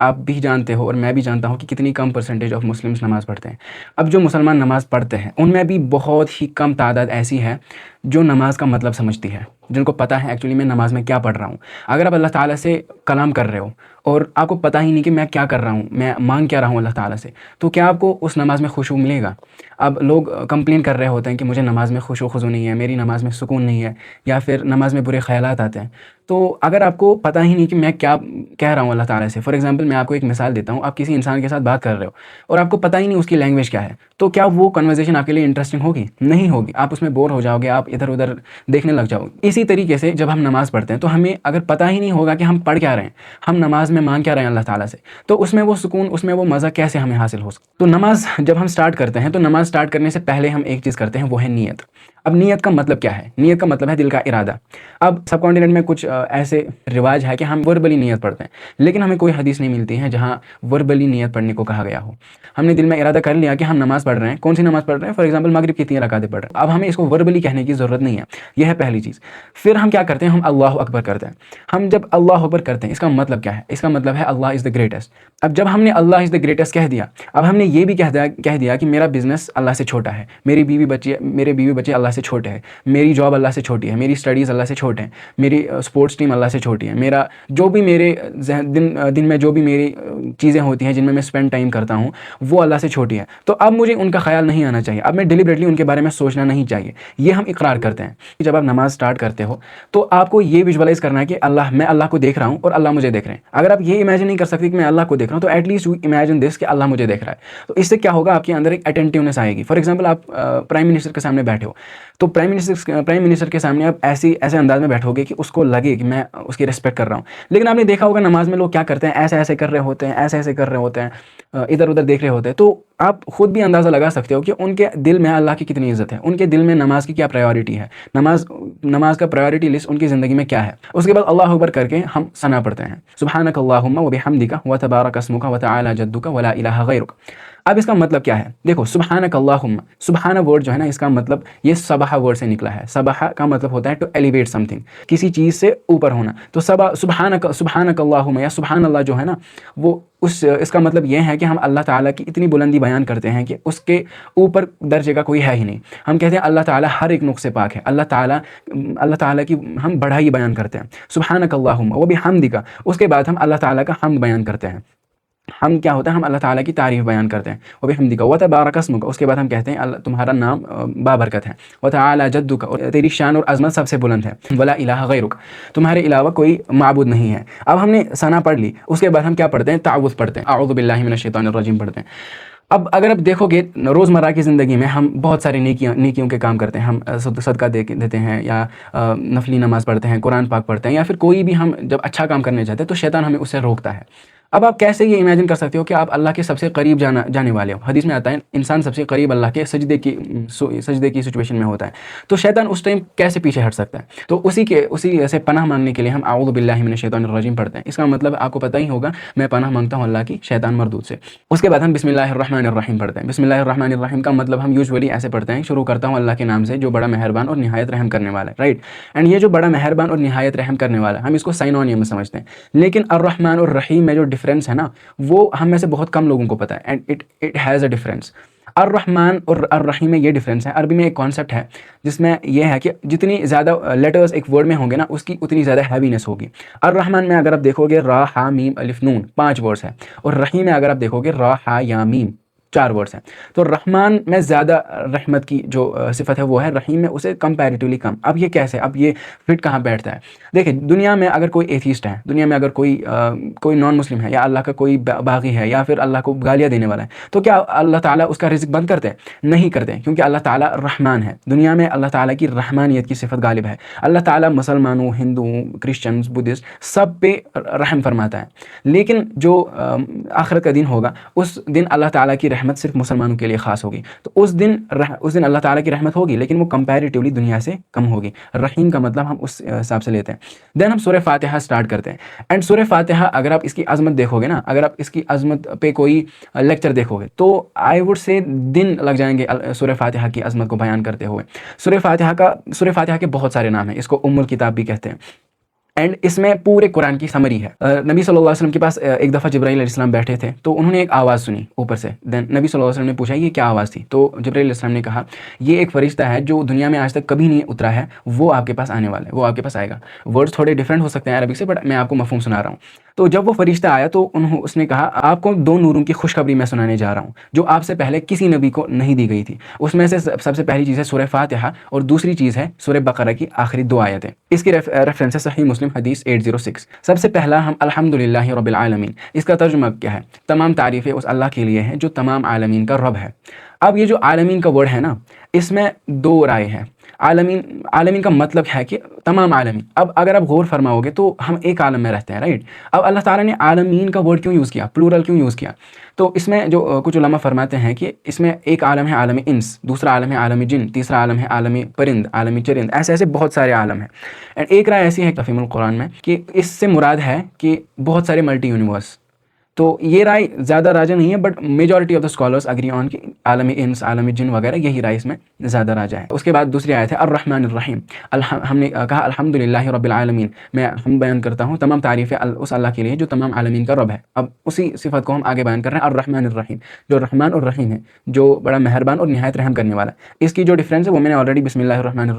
آپ بھی جانتے ہو اور میں بھی جانتا ہوں کہ کتنی کم پرسنٹیج آف مسلمس نماز پڑھتے ہیں۔ اب جو مسلمان نماز پڑھتے ہیں ان میں بھی بہت ہی کم تعداد ایسی ہے جو نماز کا مطلب سمجھتی ہے، جن کو پتہ ہے ایکچولی میں نماز میں کیا پڑھ رہا ہوں۔ اگر آپ اللہ تعالیٰ سے کلام کر رہے ہو اور آپ کو پتہ ہی نہیں کہ میں کیا کر رہا ہوں، میں مانگ کیا رہا ہوں اللہ تعالیٰ سے، تو کیا آپ کو اس نماز میں خشوع ملے گا؟ اب لوگ کمپلین کر رہے ہوتے ہیں کہ مجھے نماز میں خشوع و خضوع نہیں ہے، میری نماز میں سکون نہیں ہے، یا پھر نماز میں برے خیالات آتے ہیں۔ تو اگر آپ کو پتہ ہی نہیں کہ میں کیا کہہ رہا ہوں اللہ تعالیٰ سے، فار ایگزامپل میں آپ کو ایک مثال دیتا ہوں، آپ کسی انسان کے ساتھ بات کر رہے ہو اور آپ کو پتہ ہی نہیں اس کی لینگویج کیا ہے، تو کیا وہ کنورزیشن آپ کے لیے انٹرسٹنگ ہوگی؟ نہیں ہوگی، آپ اس میں بور ہو جاؤ گے، آپ ادھر ادھر دیکھنے لگ جاؤ گے۔ اسی طریقے سے جب ہم نماز پڑھتے ہیں تو ہمیں اگر پتہ ہی نہیں ہوگا کہ ہم پڑھ کیا رہے ہیں، ہم نماز میں مانگ کیا رہے ہیں اللہ تعالیٰ سے، تو اس میں وہ سکون، اس میں وہ مزہ کیسے ہمیں حاصل ہو سکتا؟ تو نماز جب ہم سٹارٹ کرتے ہیں تو نماز سٹارٹ کرنے سے پہلے ہم ایک چیز کرتے ہیں، وہ ہے نیت۔ اب نیت کا مطلب کیا ہے؟ نیت کا مطلب ہے دل کا ارادہ۔ اب سب کانٹیننٹ میں کچھ ایسے رواج ہے کہ ہم وربلی نیت پڑھتے ہیں، لیکن ہمیں کوئی حدیث نہیں ملتی ہے جہاں وربلی نیت پڑھنے کو کہا گیا ہو۔ ہم نے دل میں ارادہ کر لیا کہ ہم نماز پڑھ رہے ہیں، کون سی نماز پڑھ رہے ہیں؟ فار ایگزامپل مغرب کی 3 رکعتیں پڑھ رہے ہیں۔ اب ہمیں اس کو وربلی کہنے کی ضرورت نہیں ہے، یہ ہے پہلی چیز۔ پھر ہم کیا کرتے ہیں؟ ہم اللہ اکبر کرتے ہیں۔ ہم جب اللہ اکبر کرتے ہیں اس کا مطلب کیا ہے؟ اس کا مطلب ہے اللہ از دا گریٹسٹ۔ اب جب ہم نے اللہ از دا گریٹسٹ کہہ دیا، اب ہم نے یہ بھی کہہ دیا کہ میرا بزنس اللہ سے چھوٹا ہے، میرے بیوی بچے اللہ سے چھوٹے ہیں، میری جاب اللہ سے چھوٹی ہے، میری اسٹڈیز اللہ سے چھوٹے ہیں، میری اسپورٹس ٹیم اللہ سے چھوٹی ہے، میرا جو بھی میرے دن میں جو بھی میری چیزیں ہوتی ہیں جن میں اسپینڈ ٹائم کرتا ہوں وہ اللہ سے چھوٹی ہے، تو اب مجھے ان کا خیال نہیں آنا چاہیے، اب میں ڈیلیبریٹلی ان کے بارے میں سوچنا نہیں چاہیے۔ یہ ہم اقرار کرتے ہیں۔ جب آپ نماز سٹارٹ کرتے ہو تو آپ کو یہ ویژولائز کرنا ہے کہ میں اللہ کو دیکھ رہا ہوں اور اللہ مجھے دیکھ رہے ہیں۔ اگر آپ یہ امیجن نہیں کر سکتے کہ میں اللہ کو دیکھ رہا ہوں تو at least you imagine this کہ اللہ مجھے دیکھ رہا ہے۔ تو اس سے کیا ہوگا؟ آپ کے اندر ایک اٹینٹیونیس آئے گی۔ فار ایگزامپل آپ پرائم منسٹر کے سامنے بیٹھے ہو، تو پرائم منسٹر کے سامنے آپ ایسے انداز میں بیٹھو گے کہ اس کو لگے کہ میں اس کی ریسپیکٹ کر رہا ہوں۔ لیکن آپ نے دیکھا ہوگا نماز میں لوگ کیا کرتے ہیں؟ ایسے کر رہے ہوتے ہیں، ایسے کر رہے ہوتے ہیں، ادھر ادھر دیکھ رہے ہوتے ہیں۔ تو آپ خود بھی اندازہ لگا سکتے ہو کہ ان کے دل میں اللہ کی کتنی عزت ہے، ان کے دل میں نماز کی کیا پرائیورٹی ہے، نماز کا پرائیورٹی لسٹ ان کی زندگی میں کیا ہے۔ اس کے بعد اللہ اکبر کر کے ہم ثنا پڑھتے ہیں، سبحانک اللہم و بحمدک و تبارک اسمک و تعالی جدک ولا الہ غیرک۔ اب اس کا مطلب کیا ہے؟ دیکھو سبحانک اللہم، سبحانہ ورڈ جو ہے نا، اس کا مطلب یہ سبح ورڈ سے نکلا ہے۔ سبح کا مطلب ہوتا ہے ٹو ایلیویٹ سم تھنگ، کسی چیز سے اوپر ہونا۔ تو سبحانک اللہم یا سبحان اللہ جو ہے نا، وہ اس کا مطلب یہ ہے کہ ہم اللہ تعالیٰ کی اتنی بلندی بیان کرتے ہیں کہ اس کے اوپر درجے کا کوئی ہے ہی نہیں۔ ہم کہتے ہیں اللہ تعالیٰ ہر ایک نقص سے پاک ہے، اللہ تعالیٰ کی ہم بڑائی بیان کرتے ہیں، سبحانک اللہم و بحمدک۔ اس کے بعد ہم اللہ تعالیٰ کا حمد بیان کرتے ہیں۔ ہم کیا ہوتا ہے؟ ہم اللہ تعالیٰ کی تعریف بیان کرتے ہیں، وبحمدک وتبارک اسمک۔ اس کے بعد ہم کہتے ہیں اللہ تمہارا نام بابرکت ہے، وتعالی جدک، اور تیری شان اور عظمت سب سے بلند ہے، ولا الہ غیرک، تمہارے علاوہ کوئی معبود نہیں ہے۔ اب ہم نے ثنا پڑھ لی، اس کے بعد ہم کیا پڑھتے ہیں؟ تعوذ پڑھتے ہیں، اعوذ باللہ من الشیطان الرجیم پڑھتے ہیں۔ اب اگر آپ دیکھو گے روزمرہ کی زندگی میں ہم بہت ساری نیکیوں کے کام کرتے ہیں، ہم صدقہ دیتے ہیں، یا نفلی نماز پڑھتے ہیں، قرآن پاک پڑھتے ہیں، یا پھر کوئی بھی ہم جب اچھا کام کرنے جاتے ہیں تو شیطان ہمیں اس سے روکتا ہے۔ اب آپ کیسے یہ امیجن کر سکتے ہو کہ آپ اللہ کے سب سے قریب جانے والے ہو؟ حدیث میں آتا ہے انسان سب سے قریب اللہ کے سجدے کی سچویشن میں ہوتا ہے، تو شیطان اس ٹائم کیسے پیچھے ہٹ سکتا ہے؟ تو اسی سے پناہ مانگنے کے لیے ہم اعوذ باللہ من الشیطان الرجیم پڑھتے ہیں۔ اس کا مطلب آپ کو پتہ ہی ہوگا، میں پناہ مانگتا ہوں اللہ کی شیطان مردود سے۔ اس کے بعد ہم بسم اللہ الرحمن الرحیم پڑھتے ہیں۔ بسم اللہ الرحمن الرحیم کا مطلب ہم یوزولی ایسے پڑھتے ہیں، شروع کرتا ہوں اللہ کے نام سے جو بڑا مہربان اور نہایت رحم کرنے والا ہے، رائٹ؟ اینڈ یہ جو بڑا مہربان اور نہایت رحم کرنے والا ہے، ہم اس کو سائنونیم میں سمجھتے ہیں، لیکن الرحمن اور رحیم میں جو ڈفرینس ہے نا، وہ ہم میں سے بہت کم لوگوں کو پتہ ہے، and it has a difference. الرحمن اور الرحیم میں یہ ڈفرینس ہے۔ عربی میں ایک کانسیپٹ ہے جس میں یہ ہے کہ جتنی زیادہ لیٹرز ایک ورڈ میں ہوں گے نا، اس کی اتنی زیادہ ہیوینس ہوگی۔ الرحمن میں اگر آپ دیکھو گے را ہا میم الف نون 5 ورڈز ہیں، اور رحیم میں اگر آپ دیکھو گے را ہا یا میم 4 ورڈز ہیں۔ تو رحمان میں زیادہ رحمت کی جو صفت ہے وہ ہے، رحیم میں اسے کمپیریٹیولی کم۔ اب یہ کیسے؟ اب یہ فٹ کہاں بیٹھتا ہے؟ دیکھیں دنیا میں اگر کوئی ایتھیسٹ ہے، دنیا میں اگر کوئی نان مسلم ہے، یا اللہ کا کوئی باغی ہے، یا پھر اللہ کو گالیاں دینے والا ہے، تو کیا اللہ تعالیٰ اس کا رزق بند کرتے ہیں؟ نہیں کرتے، کیونکہ اللہ تعالیٰ رحمان ہے۔ دنیا میں اللہ تعالیٰ کی رحمانیت کی صفت غالب ہے۔ اللہ تعالیٰ مسلمانوں، ہندوؤں، کرسچنز، بدھسٹ سب پہ رحم فرماتا ہے، لیکن جو آخرت کا دن ہوگا اس دن اللہ تعالیٰ کی رحمت صرف مسلمانوں کے لیے خاص ہوگی۔ تو اس دن اللہ تعالیٰ کی رحمت ہوگی، لیکن وہ کمپیریٹیولی دنیا سے کم ہوگی۔ رحیم کا مطلب ہم اس حساب سے لیتے ہیں۔ دین ہم سورہ فاتحہ سٹارٹ کرتے ہیں، اینڈ سورہ فاتحہ اگر آپ اس کی عظمت دیکھو گے نا، اگر آپ اس کی عظمت پہ کوئی لیکچر دیکھو گے تو آئی وڈ سے دن لگ جائیں گے سورہ فاتحہ کی عظمت کو بیان کرتے ہوئے۔ سورہ فاتحہ کے بہت سارے نام ہیں، اس کو ام الکتاب بھی کہتے ہیں۔ اینڈ اس میں پورے قرآن کی سمری ہے. نبی صلی اللہ علیہ وسلم کے پاس ایک دفعہ جبرائیل علیہ السلام بیٹھے تھے تو انہوں نے ایک آواز سنی اوپر سے. دین نبی صلی اللہ علیہ وسلم نے پوچھا یہ کیا آواز تھی؟ تو جبرائیل علیہ السلام نے کہا یہ ایک فرشتہ ہے جو دنیا میں آج تک کبھی نہیں اترا ہے, وہ آپ کے پاس آنے والا ہے, وہ آپ کے پاس آئے گا. ورڈز تھوڑے ڈفرینٹ ہو سکتے ہیں عربک سے, بٹ میں آپ کو مفہوم سنا رہا ہوں. تو جب وہ فرشتہ آیا تو اس نے کہا آپ کو 2 نوروں کی خوشخبری میں سنانے جا رہا ہوں جو آپ سے پہلے کسی نبی کو نہیں دی گئی تھی. اس میں سے سب سے پہلی چیز ہے سورہ فاتحہ اور دوسری چیز ہے سورہ بقرہ کی آخری 2 آیتیں. اس کی ریفرنس ہے صحیح مسلم حدیث 806. سب سے پہلا ہم الحمدللہ رب العالمین, اس کا ترجمہ کیا ہے؟ تمام تعریفیں اس اللہ کے لیے ہیں جو تمام عالمین کا رب ہے. اب یہ جو عالمین کا ورڈ ہے نا, اس میں 2 رائے ہیں. عالمین کا مطلب ہے کہ تمام عالمین. اب اگر آپ غور فرماؤ گے تو ہم ایک عالم میں رہتے ہیں, رائٹ. اب اللہ تعالیٰ نے عالمین کا ورڈ کیوں یوز کیا, پلورل کیوں یوز کیا؟ تو اس میں جو کچھ علماء فرماتے ہیں کہ اس میں ایک عالم ہے عالم انس, دوسرا عالم ہے عالم جن, تیسرا عالم ہے عالم پرند, عالم چرند, ایسے بہت سارے عالم ہیں. اینڈ ایک رائے ایسی ہے تفہیم القرآن میں کہ اس سے مراد ہے کہ بہت سارے ملٹی یونیورس. تو یہ رائے زیادہ راجہ نہیں ہے, but majority of the scholars agree on کہ عالم انس, عالم جن وغیرہ یہی رائے اس میں زیادہ راجہ ہے. اس کے بعد دوسری آیت ہے الرحمن الرحیم. ہم نے کہا الحمدللہ رب العالمین, ہم بیان کرتا ہوں تمام تعریفیں اس اللہ کے لیے جو تمام عالمین کا رب ہے. اب اسی صفت کو ہم آگے بیان کر رہے ہیں الرحمن الرحیم, جو رحمان اور رحیم ہے, جو بڑا مہربان اور نہایت رحم کرنے والا ہے. اس کی جو ڈفرینس ہے وہ میں نے آلریڈی بسم اللہ الرحمن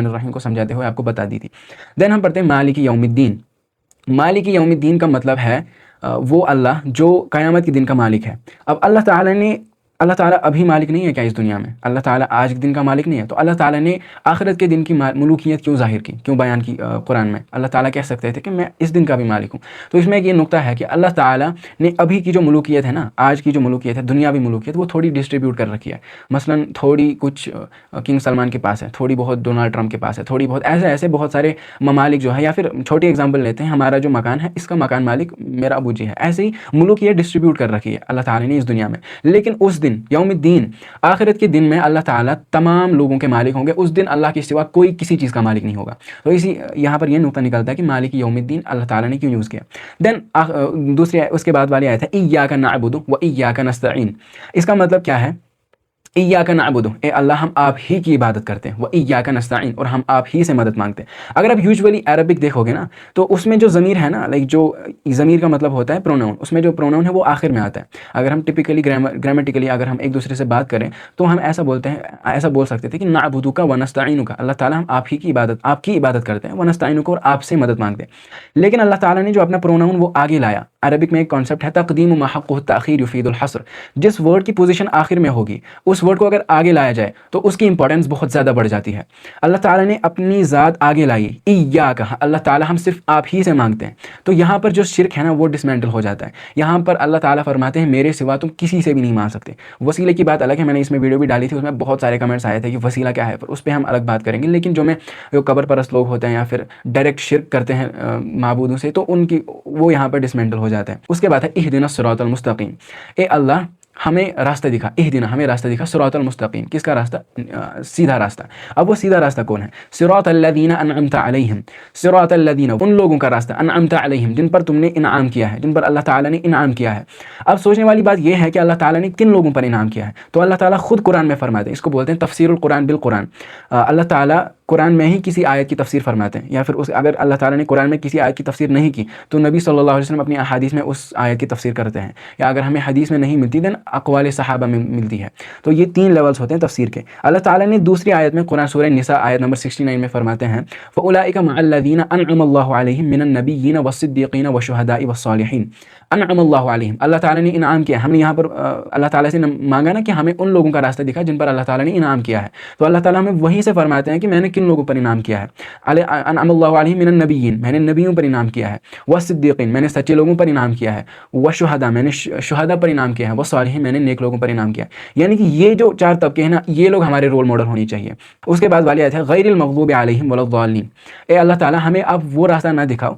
الرحیم کو سمجھاتے ہوئے آپ کو بتا دی تھی. دین ہم پڑھتے ہیں مالک یوم الدین. مالک یوم الدین کا مطلب ہے وہ اللہ جو قیامت کے دن کا مالک ہے. اب اللہ تعالیٰ ابھی مالک نہیں ہے کیا اس دنیا میں؟ اللہ تعالیٰ آج کے دن کا مالک نہیں ہے. تو اللہ تعالیٰ نے آخرت کے دن کی ملوکیت کیوں ظاہر کی, کیوں بیان کی قرآن میں؟ اللہ تعالیٰ کہہ سکتے تھے کہ میں اس دن کا بھی مالک ہوں. تو اس میں ایک یہ نقطہ ہے کہ اللہ تعالیٰ نے ابھی کی جو ملوکیت ہے نا, آج کی جو ملوکیت ہے, دنیاوی ملوکیت, وہ تھوڑی ڈسٹریبیوٹ کر رکھی ہے. مثلا تھوڑی کچھ کنگ سلمان کے پاس ہے, تھوڑی بہت ڈونلڈ ٹرمپ کے پاس ہے, تھوڑی بہت ایسے بہت سارے ممالک جو ہے. یا پھر چھوٹی ایگزامپل لیتے ہیں, ہمارا جو مکان ہے اس کا مکان مالک میرا ابو جی ہے. ایسے ہی ملوکیت ڈسٹریبیوٹ کر رکھی ہے اللہ تعالیٰ نے اس دنیا میں. لیکن اس دن یوم الدین, آخرت کے دن میں اللہ تعالیٰ تمام لوگوں کے مالک ہوں گے. اس دن اللہ کے سوا کوئی کسی چیز کا مالک نہیں ہوگا. تو یہاں پر یہ نقطہ نکلتا ہے کہ مالک یوم الدین اللہ تعالیٰ نے کیوں یوز کیا. دین دوسری اس کے بعد والی آیت ہے ایاک نعبد و ایاک نستعین. اس کا مطلب کیا ہے؟ ایاک نعبد, اے اللہ ہم آپ ہی کی عبادت کرتے ہیں, و ایاک نستعین, اور ہم آپ ہی سے مدد مانگتے ہیں. اگر آپ یوزولی عربک دیکھو گے نا تو اس میں جو ضمیر ہے نا, لائک جو ضمیر کا مطلب ہوتا ہے پروناؤن, اس میں جو پروناؤن ہے وہ آخر میں آتا ہے. اگر ہم ٹپکلی گرامیٹیکلی اگر ہم ایک دوسرے سے بات کریں تو ہم ایسا بول سکتے تھے کہ نعبدک و نستعینک, اللہ تعالیٰ ہم آپ کی عبادت کرتے ہیں, و نستعینک, اور آپ سے مدد مانگتے ہیں. لیکن اللہ تعالیٰ نے جو اپنا پروناؤن وہ آگے لایا. عربک میں ایک کانسیپٹ ہے تقدیم ما حقہ التأخیر یفید الحصر. جس ورڈ کی پوزیشن آخر میں ہوگی اس ورڈ کو اگر آگے لایا جائے تو اس کی امپورٹنس بہت زیادہ بڑھ جاتی ہے. اللہ تعالیٰ نے اپنی ذات آگے لائی, ایاک, اللہ تعالیٰ ہم صرف آپ ہی سے مانگتے ہیں. تو یہاں پر جو شرک ہے نا وہ ڈسمینٹل ہو جاتا ہے. یہاں پر اللہ تعالیٰ فرماتے ہیں میرے سوا تم کسی سے بھی نہیں مانگ سکتے. وسیلے کی بات الگ ہے, میں نے اس میں ویڈیو بھی ڈالی تھی, اس میں بہت سارے کمنٹس آئے تھے کہ وسیلہ کیا ہے, پر اس پہ ہم الگ بات کریں گے. لیکن جو قبر پرست لوگ ہوتے ہیں یا پھر ڈائریکٹ شرک کرتے ہیں معبودوں سے, تو ان کی وہ یہاں پر ڈسمینٹل ہو جاتا ہے. اس کے بعد ہے اہدنا الصراط المستقیم. اے اللہ ہمیں راستہ دکھا, اہدنا ہمیں راستہ دکھا, صراط المستقیم, کس کا راستہ؟ سیدھا راستہ. اب وہ سیدھا راستہ کون ہے؟ صراط الذین انعمت علیہم, صراط الذین, ان لوگوں کا راستہ, انعمت علیہم, جن پر تم نے انعام کیا ہے, جن پر اللہ تعالیٰ نے انعام کیا ہے. اب سوچنے والی بات یہ ہے کہ اللہ تعالیٰ نے کن لوگوں پر انعام کیا ہے؟ تو اللہ تعالیٰ خود قرآن میں فرماتے ہیں, اس کو بولتے ہیں تفسیر القرآن بالقرآن. اللہ تعالیٰ قرآن میں ہی کسی آیت کی تفسیر فرماتے ہیں, یا پھر اگر اللہ تعالیٰ نے قرآن میں کسی آیت کی تفسیر نہیں کی تو نبی صلی اللہ علیہ وسلم اپنی احادیث میں اس آیت کی تفسیر کرتے ہیں. یا اگر ہمیں حدیث میں نہیں ملتی دین اقوال صحابہ میں ملتی ہے. تو یہ 3 لیولز ہوتے ہیں تفسیر کے. اللہ تعالیٰ نے دوسری آیت میں قرآن سورہ نساء آیت نمبر 69 میں فرماتے ہیں فَأُولَٰئِكَ مَعَ الَّذِينَ أَنْعَمَ اللَّهُ عَلَيْهِم مِّنَ النَّبِيِّينَ وَالصِّدِّيقِينَ وَالشُّهَدَاءِ وَالصَّالِحِينَ. انعم اللہ علیہم, اللہ تعالیٰ نے انعام کیا. ہم نے یہاں پر اللہ تعالیٰ سے مانگا نا کہ ہمیں ان لوگوں کا راستہ دکھا جن پر اللہ تعالیٰ نے انعام کیا ہے. تو اللہ تعالیٰ ہمیں وہیں سے فرماتے ہیں کہ میں نے کن لوگوں پر انعام کیا ہے. انعم اللہ علیہم من النبیین, میں نے نبیوں پر انعام کیا ہے. والصدیقین, میں نے سچے لوگوں پر انعام کیا ہے. والشہداء, میں نے شہداء پر انعام کیا ہے. والصالحین, میں نے نیک لوگوں پر انعام کیا ہے. یعنی کہ یہ جو 4 طبقے ہیں نا, یہ لوگ ہمارے رول ماڈل ہونی چاہیے. اس کے بعد والی آیت ہے غیر المغضوب علیہم ولا الضالین. اے اللہ تعالیٰ ہمیں اب وہ راستہ نہ دکھاؤ,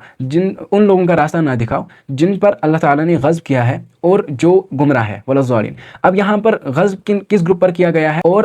ان لوگوں کا راستہ نہ دکھاؤ جن پر اللہ تعالیٰ نے غضب کیا ہے اور جو گمراہ ہے, ولا الضالین. اب یہاں پر غضب کس گروپ پر کیا گیا ہے اور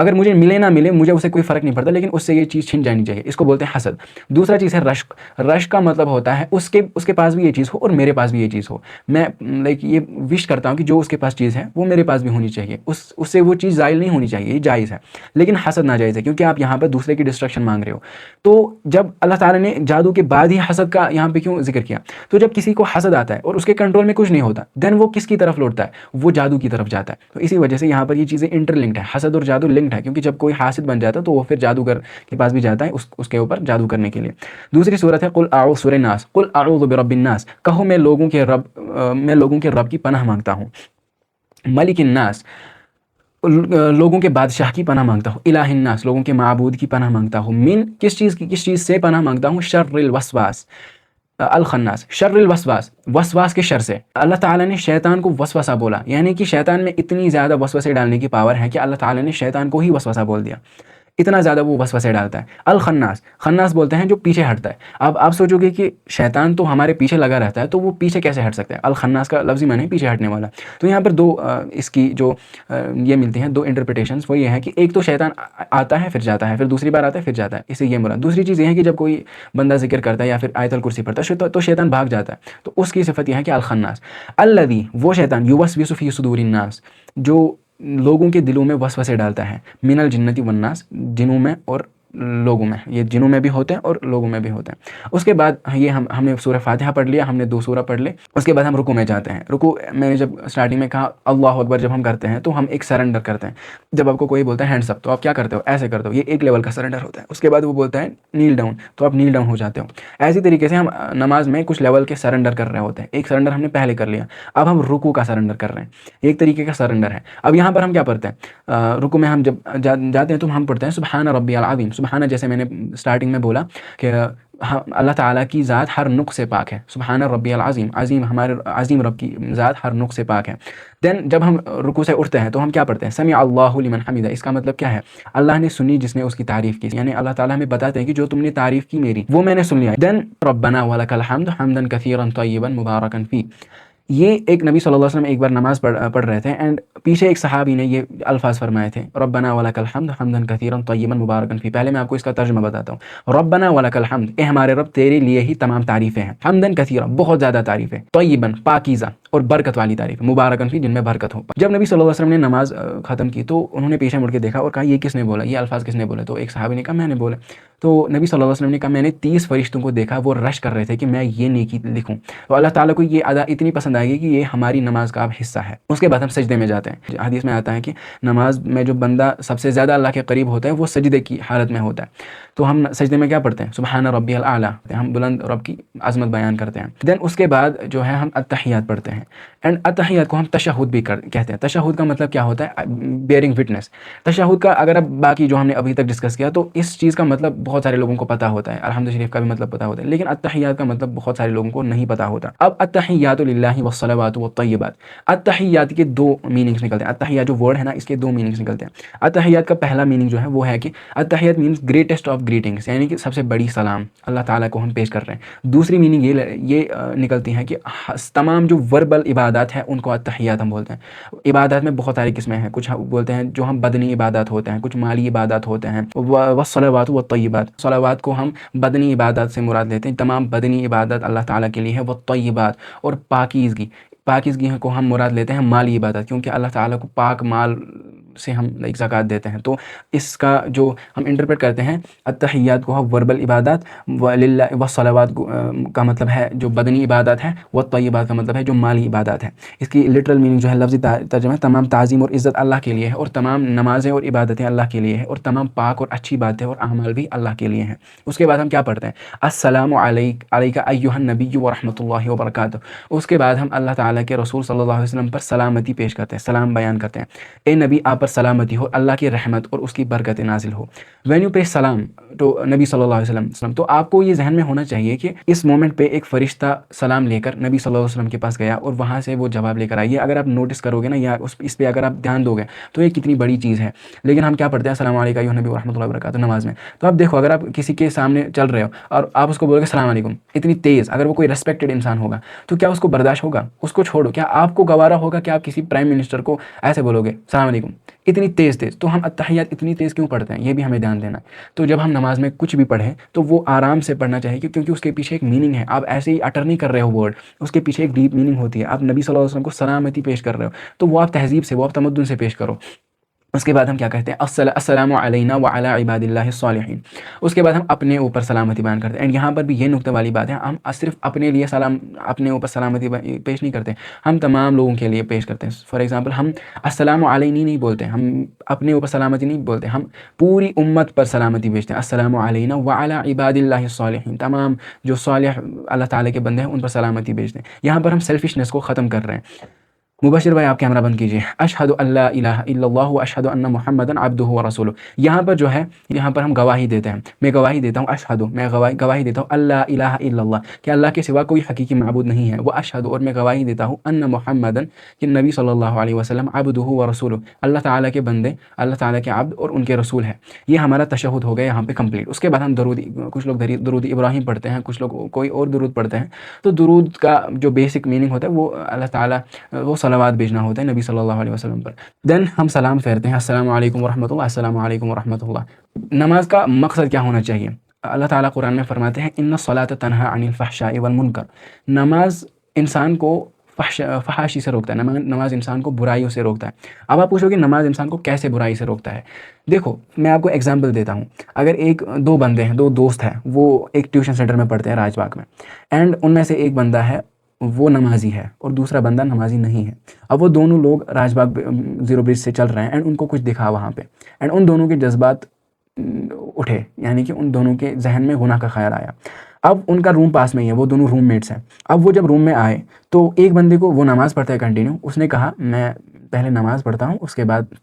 اگر مجھے ملے نہ ملے مجھے اسے کوئی فرق نہیں پڑتا، لیکن اس سے یہ چیز چھن جانی چاہیے، اس کو بولتے ہیں حسد۔ دوسرا چیز ہے رشک۔ رشک کا مطلب ہوتا ہے اس کے پاس بھی یہ چیز ہو اور میرے پاس بھی یہ چیز ہو، میں لائک یہ وش کرتا ہوں کہ جو اس کے پاس چیز ہے وہ میرے پاس بھی ہونی چاہیے، اس سے وہ چیز زائل نہیں ہونی چاہیے، یہ جائز ہے۔ لیکن حسد ناجائز ہے، کیونکہ آپ یہاں پہ دوسرے کی ڈسٹرکشن مانگ رہے ہو۔ تو جب اللہ تعالیٰ نے جادو کے بعد ہی حسد کا یہاں پہ کیوں ذکر کیا؟ تو جب کسی کو حسد آتا ہے اور اس کے کنٹرول میں کچھ نہیں ہوتا، دین وہ کس کی طرف لوٹتا ہے؟ وہ جادو کی طرف جاتا ہے۔ تو اسی وجہ سے یہاں پر یہ چیزیں انٹر لنکڈ ہے، حسد اور جادو لنکڈ ہے، کیونکہ جب کوئی حاسد بن جاتا ہے تو وہ پھر جادوگر کے پاس بھی جاتا ہے اس کے اوپر جادو کرنے کے لیے۔ دوسری صورت ہے قل اعوذ سورہ ناس، قل اعوذ برب الناس، کہو میں لوگوں کے رب کی پناہ مانگتا ہوں، ملک الناس، لوگوں کے بادشاہ کی پناہ مانگتا ہوں، الہ الناس، لوگوں کے معبود کی پناہ مانگتا ہوں، من کس چیز سے پناہ مانگتا ہوں؟ شر الوسواس الخناس، شر الوسواس، وسواس کے شر سے۔ اللہ تعالیٰ نے شیطان کو وسوسہ بولا، یعنی کہ شیطان میں اتنی زیادہ وسوسے ڈالنے کی پاور ہے کہ اللہ تعالیٰ نے شیطان کو ہی وسوسہ بول دیا، اتنا زیادہ وہ وسوسے ڈالتا ہے۔ الخناس، خناس بولتے ہیں جو پیچھے ہٹتا ہے۔ اب آپ سوچو گے کہ شیطان تو ہمارے پیچھے لگا رہتا ہے تو وہ پیچھے کیسے ہٹ سکتا ہے؟ الخناس کا لفظی معنی پیچھے ہٹنے والا۔ تو یہاں پر دو اس کی جو یہ ملتی ہیں دو انٹرپریٹیشنز، وہ یہ ہے کہ ایک تو شیطان آتا ہے پھر جاتا ہے، پھر دوسری بار آتا ہے پھر جاتا ہے، اس سے یہ مراد۔ دوسری چیز یہ ہے کہ جب کوئی بندہ ذکر کرتا ہے یا پھر آیت الکرسی پڑھتا ہے تو شیطان بھاگ جاتا ہے، تو اس کی صفت یہ ہے کہ الخناس۔ الذی، وہ شیطان، یوسوس فی صدور الناس، جو لوگوں کے دلوں میں وسوسے ڈالتا ہے، من الجنۃ والناس، جنوں میں اور لوگوں میں، یہ جنوں میں بھی ہوتے ہیں اور لوگوں میں بھی ہوتے ہیں۔ اس کے بعد یہ ہم نے سورہ فاتحہ پڑھ لیا، ہم نے 2 سورہ پڑھ لے، اس کے بعد ہم رکوع میں جاتے ہیں۔ رکوع میں نے جب اسٹارٹنگ میں کہا اللہ اکبر جب ہم کرتے ہیں تو ہم ایک سرنڈر کرتے ہیں۔ جب آپ کو کوئی بولتا ہے ہینڈس اپ تو آپ کیا کرتے ہو؟ ایسے کرتے ہو، یہ ایک لیول کا سرنڈر ہوتا ہے۔ اس کے بعد وہ بولتا ہے نیل ڈاؤن تو آپ نیل ڈاؤن ہو جاتے ہو۔ ایسی طریقے سے ہم نماز میں کچھ لیول کے سرنڈر کر رہے ہوتے ہیں۔ ایک سرنڈر ہم نے پہلے کر لیا، اب ہم رکوع کا سرنڈر کر رہے ہیں، ایک طریقے کا سرنڈر ہے۔ اب یہاں پر ہم کیا پڑھتے ہیں؟ رکوع میں ہم جب جاتے ہیں تو ہم پڑھتے ہیں سبحان ربی العظیم۔ سبحانہ، جیسے میں نے اسٹارٹنگ میں بولا کہ اللہ تعالیٰ کی ذات ہر نقص سے پاک ہے، سبحان ربی العظیم، عظیم ہمارے عظیم رب کی ذات ہر نقص سے پاک ہے۔ دین جب ہم رکوع سے اٹھتے ہیں تو ہم کیا پڑھتے ہیں؟ سمع اللہ لمن حمدہ۔ اس کا مطلب کیا ہے؟ اللہ نے سنی جس نے اس کی تعریف کی، یعنی اللہ تعالیٰ ہمیں بتاتے ہیں کہ جو تم نے تعریف کی میری وہ میں نے سن لیا۔ دین ربنا ولک الحمد حمدا کثیرا طیبا مبارکا فی۔ یہ ایک نبی صلی اللہ علیہ وسلم ایک بار نماز پڑھ رہے تھے اینڈ پیچھے ایک صحابی نے یہ الفاظ فرمائے تھے، ربنا ولک الحمد حمدا کثیرا طیبا مبارکا فی۔ پہلے میں آپ کو اس کا ترجمہ بتاتا ہوں۔ ربنا ولک الحمد، اے ہمارے رب تیرے لیے ہی تمام تعریفیں ہیں، حمدا کثیرا، بہت زیادہ تعریفیں، طیبا، پاکیزہ، اور برکت والی تعریف، مبارکا فی، جن میں برکت ہو۔ جب نبی صلی اللہ علیہ وسلم نے نماز ختم کی تو انہوں نے پیچھے مڑ کے دیکھا اور کہا یہ کس نے بولا، یہ الفاظ کس نے بولے؟ تو ایک صحابی نے کہا میں نے بولے۔ تو نبی صلی اللہ علیہ وسلم نے کہا میں نے 30 فرشتوں کو دیکھا، وہ رش کر رہے تھے کہ میں یہ نیکی لکھوں۔ تو اللہ تعالیٰ کو یہ ادا اتنی پسند آئے گی کہ یہ ہماری نماز کا اب حصہ ہے۔ اس کے بعد ہم سجدے میں جاتے ہیں۔ حدیث میں آتا ہے کہ نماز میں جو بندہ سب سے زیادہ اللہ کے قریب ہوتا ہے وہ سجدے کی حالت میں ہوتا ہے۔ تو ہم سجدے میں کیا پڑھتے ہیں؟ سبحان ربی الاعلیٰ، ہم بلند رب کی عظمت بیان کرتے ہیں۔ دین اس کے بعد جو ہے ہم التحیات پڑھتے ہیں، اینڈ التحیات کو ہم تشہد بھی کہتے ہیں۔ تشہد کا مطلب کیا ہوتا ہے؟ Bearing witness. تشہد کا اگر اب باقی جو ہم نے ابھی تک ڈسکس کیا تو اس چیز کا مطلب بہت سارے لوگوں کو پتہ ہوتا ہے، الحمد شریف کا بھی مطلب پتہ ہوتا ہے، لیکن التحیات کا مطلب بہت سارے لوگوں کو نہیں پتہ ہوتا۔ اب التحیات للہ والصلوات والطیبات، التحیات کے 2 میننگز نکلتے ہیں۔ التحیات جو ورڈ ہے نا، اس کے 2 میننگز نکلتے ہیں۔ التحیات کا پہلا میننگ جو ہے وہ ہے کہ التحیات مینس گریٹسٹ آف گریٹنگس، یعنی کہ سب سے بڑی سلام اللہ تعالیٰ کو ہم پیش کر رہے ہیں۔ دوسری میننگ یہ نکلتی ہے کہ تمام جو وربل عبادات ہیں ان کو التحیات ہم بولتے ہیں۔ عبادات میں بہت ساری قسمیں ہیں، کچھ بولتے ہیں جو ہم بدنی عبادات ہوتے ہیں، کچھ مالی عبادات ہوتے ہیں، والصلوات والطیبات، صلوات کو ہم بدنی عبادات سے مراد لیتے ہیں، تمام بدنی عبادت اللہ تعالیٰ کے لیے ہے، والطیبات، اور پاکیزگی کو ہم مراد لیتے ہیں مالی عبادت، کیونکہ اللہ تعالیٰ کو پاک مال سے ہم زکوٰۃ دیتے ہیں۔ تو اس کا جو ہم انٹرپریٹ کرتے ہیں التحیات کو وربل عبادات، والصلوات کا مطلب ہے جو بدنی عبادات ہے، والطیبات کا مطلب ہے جو مالی عبادات ہے۔ اس کی لٹرل میننگ جو ہے لفظی ترجمہ ہے تمام تعظیم اور عزت اللہ کے لیے ہے، اور تمام نمازیں اور عبادتیں اللہ کے لیے ہے، اور تمام پاک اور اچھی باتیں اور اعمال بھی اللہ کے لیے ہیں۔ اس کے بعد ہم کیا پڑھتے ہیں؟ السلام علیک ایھا النبی ورحمۃ اللہ وبرکاتہ۔ اس کے بعد ہم اللہ تعالیٰ کے رسول صلی اللہ علیہ وسلم پر سلامتی پیش کرتے ہیں، سلام بیان کرتے ہیں، اے نبی آپ پر سلامتی ہو، اللہ کی رحمت اور اس کی برکت نازل ہو۔ وین یو پے سلام ٹو نبی صلی اللہ علیہ وسلم، تو آپ کو یہ ذہن میں ہونا چاہیے کہ اس مومنٹ پہ ایک فرشتہ سلام لے کر نبی صلی اللہ علیہ وسلم کے پاس گیا اور وہاں سے وہ جواب لے کر آئی ہے۔ اگر آپ نوٹس کرو گے نا یا اس پہ اگر آپ دھیان دو گے تو یہ کتنی بڑی چیز ہے، لیکن ہم کیا پڑھتے ہیں؟ السلام علیکم ایھا النبی ورحمۃ اللہ وبرکاتہ نماز میں۔ تو آپ دیکھو اگر آپ کسی کے سامنے چل رہے ہو اور آپ اس کو بولو گے السلام علیکم اتنی تیز، اگر وہ کوئی ریسپیکٹڈ انسان ہوگا تو کیا اس کو برداشت ہوگا؟ اس کو چھوڑو، کیا آپ کو گوارا ہوگا کہ آپ کسی پرائم منسٹر کو ایسے بولو گے السلام علیکم اتنی تیز تیز. تو ہم اتحیات اتنی تیز کیوں پڑھتے ہیں, یہ بھی ہمیں دھیان دینا ہے. تو جب ہم نماز میں کچھ بھی پڑھیں تو وہ آرام سے پڑھنا چاہیے, کیونکہ اس کے پیچھے ایک میننگ ہے. آپ ایسے ہی اٹر نہیں کر رہے ہو ورڈ, اس کے پیچھے ایک ڈیپ میننگ ہوتی ہے. آپ نبی صلی اللہ علیہ وسلم کو سلامتی پیش کر رہے ہو, تو وہ آپ تہذیب سے, وہ آپ تمدن سے پیش کرو. اس کے بعد ہم کیا کہتے ہیں, السلام علینا وعلی عباد اللہ الصالحین. اس کے بعد ہم اپنے اوپر سلامتی بیان کرتے ہیں. اینڈ یہاں پر بھی یہ نقطہ والی بات ہے, ہم صرف اپنے لیے اپنے اوپر سلامتی پیش نہیں کرتے, ہم تمام لوگوں کے لیے پیش کرتے ہیں. فار ایگزامپل, ہم السلام علینا نہیں بولتے, ہم اپنے اوپر سلامتی نہیں بولتے, ہم پوری امت پر سلامتی بھیجتے ہیں. السلام علینا وعلی عباد اللہ الصالحین, تمام جو صالح اللہ تعالیٰ کے بندے ہیں ان پر سلامتی بھیجتے ہیں. یہاں پر ہم سیلفشنس کو ختم کر رہے ہیں. مبشر بھائی آپ کیمرہ بند کیجیے. اشہد ان لا الہ الا اللہ واشہد ان محمدا عبدہ ورسولہ. یہاں پر جو ہے, یہاں پر ہم گواہی دیتے ہیں. میں گواہی دیتا ہوں, اشہد, میں گواہی دیتا ہوں, اللہ الہ الا اللہ, کہ اللہ کے سوا کوئی حقیقی معبود نہیں ہے. وہ اشہد, اور میں گواہی دیتا ہوں, ان محمدا, کہ نبی صلی اللہ علیہ وسلم, عبدہ ورسولہ, اللہ تعالیٰ کے بندے, اللہ تعالیٰ کے عبد اور ان کے رسول ہے. یہ ہمارا تشہد ہو گیا یہاں پہ کمپلیٹ. اس کے بعد ہم کچھ لوگ درود ابراہیم پڑھتے ہیں, کچھ لوگ کوئی اور درود پڑھتے ہیں. تو درود کا جو بیسک میننگ ہوتا ہے وہ اللہ تعالیٰ, وہ صلوات بھیجنا ہوتا ہے نبی صلی اللہ علیہ وسلم پر. دین ہم سلام پھیرتے ہیں, السلام علیکم ورحمۃ اللہ, السلام علیکم ورحمۃ اللہ. نماز کا مقصد کیا ہونا چاہیے؟ اللہ تعالیٰ قرآن میں فرماتے ہیں, ان الصلاۃ تنہی عن الفحشاء والمنکر. نماز انسان کو فحاشی سے روکتا ہے, نماز انسان کو برائیوں سے روکتا ہے. اب آپ پوچھو کہ نماز انسان کو کیسے برائی سے روکتا ہے؟ دیکھو میں آپ کو ایگزامپل دیتا ہوں. اگر دو بندے ہیں, دو دوست ہیں, وہ ایک ٹیوشن سینٹر میں پڑھتے ہیں راج باغ میں, اینڈ ان میں سے ایک بندہ ہے وہ نمازی ہے اور دوسرا بندہ نمازی نہیں ہے. اب وہ دونوں لوگ راج باغ زیرو برج سے چل رہے ہیں, اینڈ ان کو کچھ دکھا وہاں پہ, اینڈ ان دونوں کے جذبات اٹھے, یعنی کہ ان دونوں کے ذہن میں گناہ کا خیال آیا. اب ان کا روم پاس میں ہی ہے, وہ دونوں روم میٹس ہیں. اب وہ جب روم میں آئے تو ایک بندے کو, وہ نماز پڑھتا ہے کنٹینیو, اس نے کہا میں پہلے نماز پڑھتا ہوں, اس کے بعد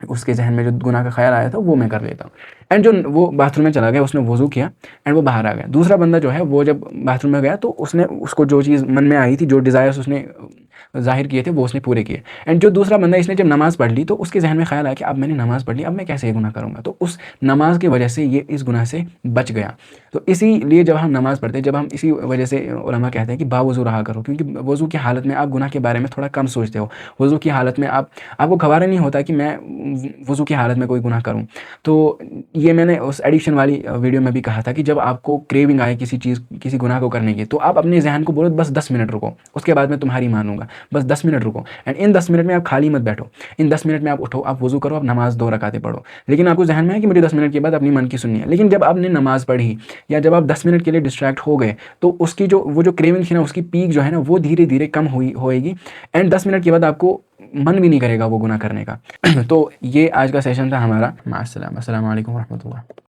اس کے ذہن میں جو گناہ کا خیال آیا تھا وہ میں کر لیتا ہوں. اینڈ جو وہ باتھ روم میں چلا گیا, اس نے وضو کیا اینڈ وہ باہر آ گیا. دوسرا بندہ جو ہے وہ جب باتھ روم میں گیا تو اس نے اس کو جو چیز من میں آئی تھی, جو ڈیزائرس اس نے ظاہر کیے تھے, وہ اس نے پورے کیے. اینڈ جو دوسرا بندہ, اس نے جب نماز پڑھ لی تو اس کے ذہن میں خیال آیا کہ اب میں نے نماز پڑھ لی, اب میں کیسے یہ گناہ کروں گا. تو اس نماز کی وجہ سے یہ اس گناہ سے بچ گیا. تو اسی لیے جب ہم نماز پڑھتے ہیں, جب ہم اسی وجہ سے علماء کہتے ہیں کہ باوضو رہا کرو, کیونکہ وضو کی حالت میں آپ گناہ کے بارے میں تھوڑا کم سوچتے ہو. وضو کی حالت میں آپ کو گوارا نہیں ہوتا کہ میں وضو کی حالت میں کوئی گناہ کروں. تو یہ میں نے اس ایڈکشن والی ویڈیو میں بھی کہا تھا کہ جب آپ کو کریونگ آئے کسی گناہ کو کرنے کی, تو آپ اپنے ذہن کو بولو بس 10 منٹ رکو, اس کے بعد میں تمہاری مانوں گا, بس 10 منٹ رکو. اینڈ ان 10 منٹ میں آپ خالی مت بیٹھو, ان 10 منٹ میں آپ اٹھو, آپ وضو کرو, آپ نماز 2 رکعتیں پڑھو. لیکن آپ کو ذہن میں ہے کہ مجھے 10 منٹ کے بعد اپنی من کی سننی ہے. لیکن جب آپ نے نماز پڑھی یا جب آپ 10 منٹ کے لیے ڈسٹریکٹ ہو گئے, تو اس کی وہ جو کریونگ تھی نا, اس کی پیک جو ہے نا, وہ دھیرے دھیرے کم ہوئے گی. اینڈ 10 منٹ کے بعد آپ کو من بھی نہیں کرے گا وہ گناہ کرنے کا. تو یہ آج کا سیشن تھا ہمارا. مع السلامہ, السلام علیکم ورحمۃ اللہ.